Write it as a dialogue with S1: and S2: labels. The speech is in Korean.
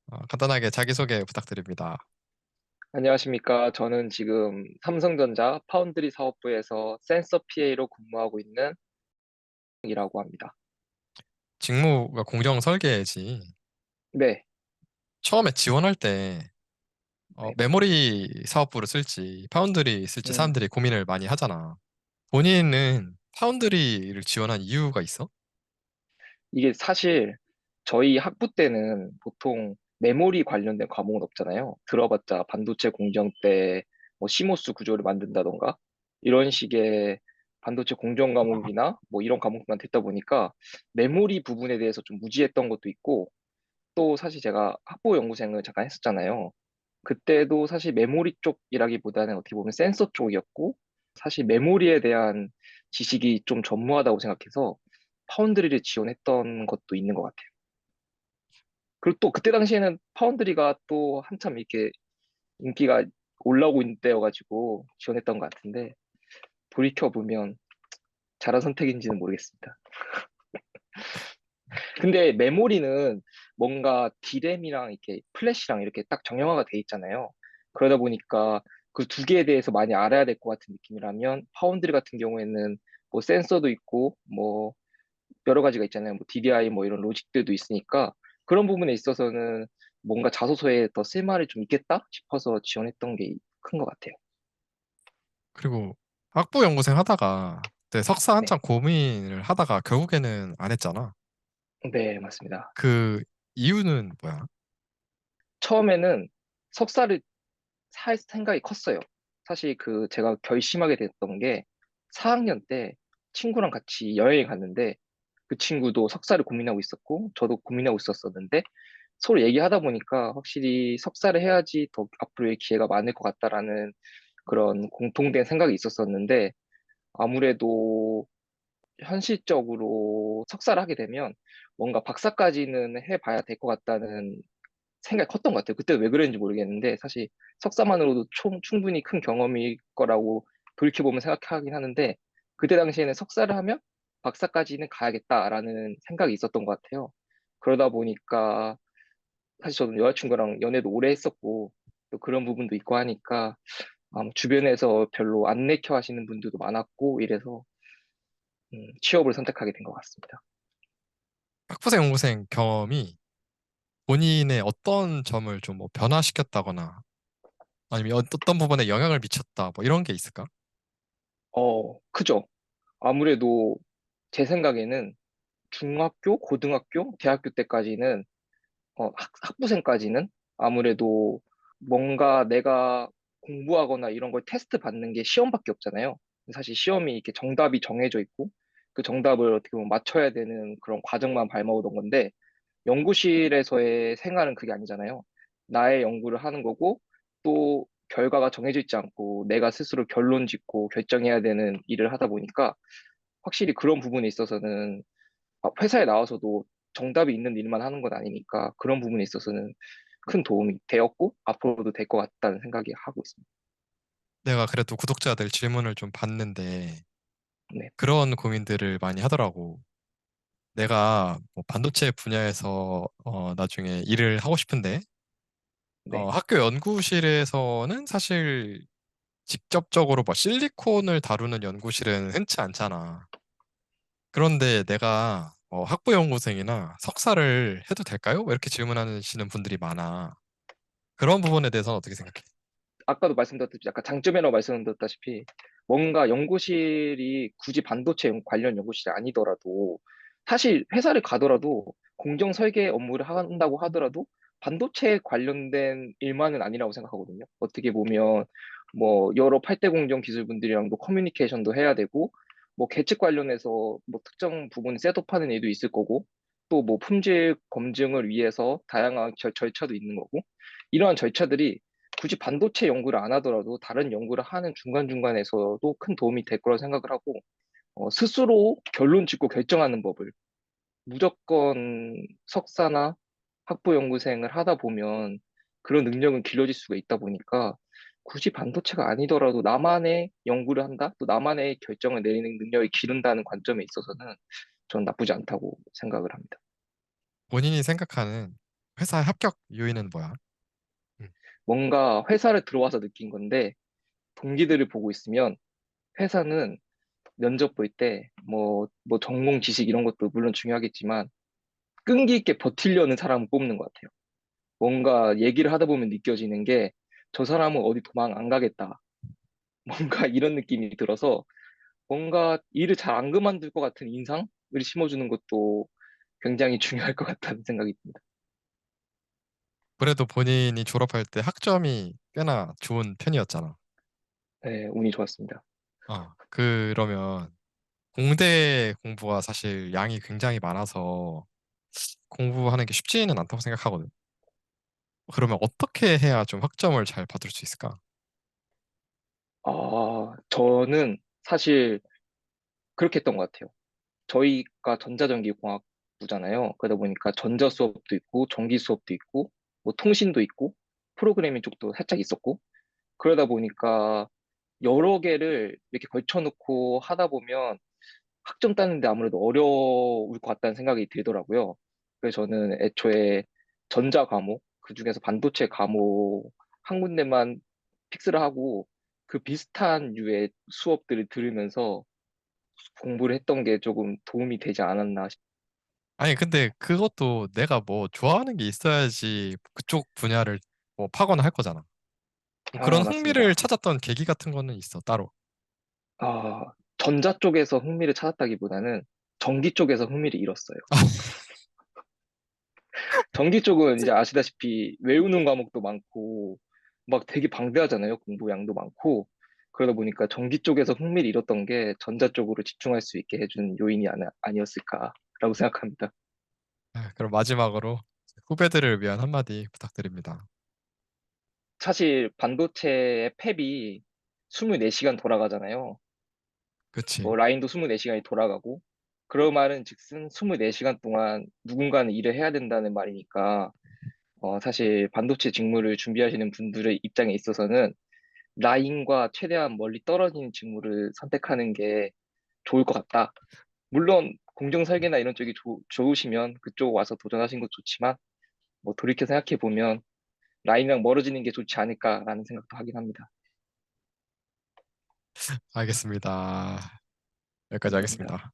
S1: 간단하게 자기소개 부탁드립니다.
S2: 안녕하십니까. 저는 지금 삼성전자 파운드리 사업부에서 센서 PA로 근무하고 있는 이라고 합니다.
S1: 직무가 공정 설계지.
S2: 네,
S1: 처음에 지원할 때
S2: 네.
S1: 메모리 사업부를 쓸지 파운드리 쓸지
S2: 음,
S1: 사람들이 고민을 많이 하잖아. 본인은 파운드리를 지원한 이유가 있어?
S2: 이게 사실 저희 학부 때는 보통 메모리 관련된 과목은 없잖아요. 들어봤자 반도체 공정 때 뭐 시모스 구조를 만든다던가 이런 식의 반도체 공정 과목이나 뭐 이런 과목만 됐다 보니까 메모리 부분에 대해서 좀 무지했던 것도 있고 또 사실 제가 학부 연구생을 잠깐 했었잖아요. 그때도 사실 메모리 쪽이라기보다는 어떻게 보면 센서 쪽이었고, 사실 메모리에 대한 지식이 좀 전무하다고 생각해서 파운드리를 지원했던 것도 있는 것 같아요. 그리고 또 그때 당시에는 파운드리가 또 한참 이렇게 인기가 올라오고 있는 때여가지고 지원했던 것 같은데, 돌이켜보면 잘한 선택인지는 모르겠습니다. 근데 메모리는 뭔가 D램이랑 이렇게 플래시랑 이렇게 딱 정형화가 돼 있잖아요. 그러다 보니까 그 두 개에 대해서 많이 알아야 될 것 같은 느낌이라면 파운드리 같은 경우에는 뭐 센서도 있고 뭐 여러 가지가 있잖아요. 뭐 DDI 뭐 이런 로직들도 있으니까 그런 부분에 있어서는 뭔가 자소서에 더 쓸말이 좀 있겠다 싶어서 지원했던 게 큰 것 같아요.
S1: 그리고 학부 연구생 하다가 그때 석사
S2: 네.
S1: 한참 고민을 하다가 결국에는 안 했잖아.
S2: 네, 맞습니다.
S1: 그 이유는 뭐야?
S2: 처음에는 석사를 살 생각이 컸어요. 사실 그 제가 결심하게 됐던 게 4학년 때 친구랑 같이 여행 갔는데 그 친구도 석사를 고민하고 있었고 저도 고민하고 있었었는데 서로 얘기하다 보니까 확실히 석사를 해야지 더 앞으로의 기회가 많을 것 같다라는 그런 공통된 생각이 있었었는데 아무래도 현실적으로 석사를 하게 되면 뭔가 박사까지는 해봐야 될 것 같다는 생각이 컸던 것 같아요. 그때 왜 그랬는지 모르겠는데 사실 석사만으로도 충분히 큰 경험일 거라고 돌이켜보면 생각하긴 하는데 그때 당시에는 석사를 하면 박사까지는 가야겠다라는 생각이 있었던 것 같아요. 그러다 보니까 사실 저는 여자친구랑 연애도 오래 했었고 또 그런 부분도 있고 하니까 주변에서 별로 안 내켜 하시는 분들도 많았고 이래서 취업을 선택하게 된 것 같습니다.
S1: 학부생 연구생 경험이 본인의 어떤 점을 좀 뭐 변화시켰다거나 아니면 어떤 부분에 영향을 미쳤다 뭐 이런 게 있을까?
S2: 크죠. 아무래도 제 생각에는 중학교, 고등학교, 대학교 때까지는 학부생까지는 아무래도 뭔가 내가 공부하거나 이런 걸 테스트 받는 게 시험밖에 없잖아요. 사실 시험이 이렇게 정답이 정해져 있고 그 정답을 어떻게 보면 맞춰야 되는 그런 과정만 밟아오던 건데 연구실에서의 생활은 그게 아니잖아요. 나의 연구를 하는 거고 또 결과가 정해져 있지 않고 내가 스스로 결론 짓고 결정해야 되는 일을 하다 보니까 확실히 그런 부분에 있어서는 회사에 나와서도 정답이 있는 일만 하는 건 아니니까 그런 부분에 있어서는 큰 도움이 되었고 앞으로도 될 것 같다는 생각이 하고 있습니다.
S1: 내가 그래도 구독자들 질문을 좀 봤는데
S2: 네,
S1: 그런 고민들을 많이 하더라고. 내가 뭐 반도체 분야에서 나중에 일을 하고 싶은데
S2: 네,
S1: 학교 연구실에서는 사실 직접적으로 뭐 실리콘을 다루는 연구실은 흔치 않잖아. 그런데 내가 학부 연구생이나 석사를 해도 될까요? 왜 이렇게 질문하시는 분들이 많아. 그런 부분에 대해서는 어떻게 생각해?
S2: 아까도 말씀드렸듯이 약간 장점이라고 말씀드렸다시피 뭔가 연구실이 굳이 반도체 관련 연구실이 아니더라도 사실 회사를 가더라도 공정 설계 업무를 한다고 하더라도 반도체 관련된 일만은 아니라고 생각하거든요. 어떻게 보면 뭐 여러 8대 공정 기술분들이랑도 커뮤니케이션도 해야 되고 뭐 계측 관련해서 뭐 특정 부분 셋업하는 일도 있을 거고 또 뭐 품질 검증을 위해서 다양한 절차도 있는 거고 이러한 절차들이 굳이 반도체 연구를 안 하더라도 다른 연구를 하는 중간중간에서도 큰 도움이 될 거라 생각을 하고, 스스로 결론 짓고 결정하는 법을 무조건 석사나 학부 연구생을 하다 보면 그런 능력은 길러질 수가 있다 보니까 굳이 반도체가 아니더라도 나만의 연구를 한다? 또 나만의 결정을 내리는 능력을 기른다는 관점에 있어서는 전 나쁘지 않다고 생각을 합니다.
S1: 본인이 생각하는 회사 합격 요인은 뭐야? 음.
S2: 뭔가 회사를 들어와서 느낀 건데, 동기들을 보고 있으면 회사는 면접 볼 때, 뭐 전공 지식 이런 것도 물론 중요하겠지만, 끈기 있게 버티려는 사람을 뽑는 것 같아요. 뭔가 얘기를 하다 보면 느껴지는 게, 저 사람은 어디 도망 안 가겠다. 뭔가 이런 느낌이 들어서, 뭔가 일을 잘 안 그만둘 것 같은 인상을 심어주는 것도 굉장히 중요할 것 같다는 생각이 듭니다.
S1: 그래도 본인이 졸업할 때 학점이 꽤나 좋은 편이었잖아.
S2: 네, 운이 좋았습니다.
S1: 그러면 공대 공부가 사실 양이 굉장히 많아서 공부하는 게 쉽지는 않다고 생각하거든. 그러면 어떻게 해야 좀 학점을 잘 받을 수 있을까?
S2: 저는 사실 그렇게 했던 것 같아요. 저희가 전자전기공학부잖아요. 그러다 보니까 전자 수업도 있고, 전기 수업도 있고, 뭐 통신도 있고, 프로그래밍 쪽도 살짝 있었고, 그러다 보니까 여러 개를 이렇게 걸쳐놓고 하다 보면 학점 따는데 아무래도 어려울 것 같다는 생각이 들더라고요. 그래서 저는 애초에 전자 과목, 그중에서 반도체 과목 한 군데만 픽스를 하고 그 비슷한 류의 수업들을 들으면서 공부를 했던 게 조금 도움이 되지 않았나
S1: 아니, 근데 그것도 내가 뭐 좋아하는 게 있어야지 그쪽 분야를 뭐 파거나 할 거잖아. 뭐 그런 흥미를
S2: 맞습니다.
S1: 찾았던 계기 같은 거는 있어, 따로.
S2: 전자 쪽에서 흥미를 찾았다기보다는 전기 쪽에서 흥미를 잃었어요. 전기 쪽은 이제 아시다시피 외우는 과목도 많고, 막 되게 방대하잖아요. 공부량도 많고. 그러다 보니까 전기 쪽에서 흥미를 잃었던 게 전자 쪽으로 집중할 수 있게 해준 요인이 아니었을까라고 생각합니다.
S1: 그럼 마지막으로 후배들을 위한 한마디 부탁드립니다.
S2: 사실 반도체의 팹이 24시간 돌아가잖아요.
S1: 그치.
S2: 뭐 라인도 24시간이 돌아가고, 그런 말은 즉슨 24시간 동안 누군가는 일을 해야 된다는 말이니까, 사실 반도체 직무를 준비하시는 분들의 입장에 있어서는 라인과 최대한 멀리 떨어지는 직무를 선택하는 게 좋을 것 같다. 물론 공정 설계나 이런 쪽이 좋으시면 그쪽 와서 도전하신 것도 좋지만 뭐 돌이켜 생각해 보면 라인이랑 멀어지는 게 좋지 않을까라는 생각도 하긴 합니다.
S1: 알겠습니다. 여기까지
S2: 감사합니다.
S1: 하겠습니다.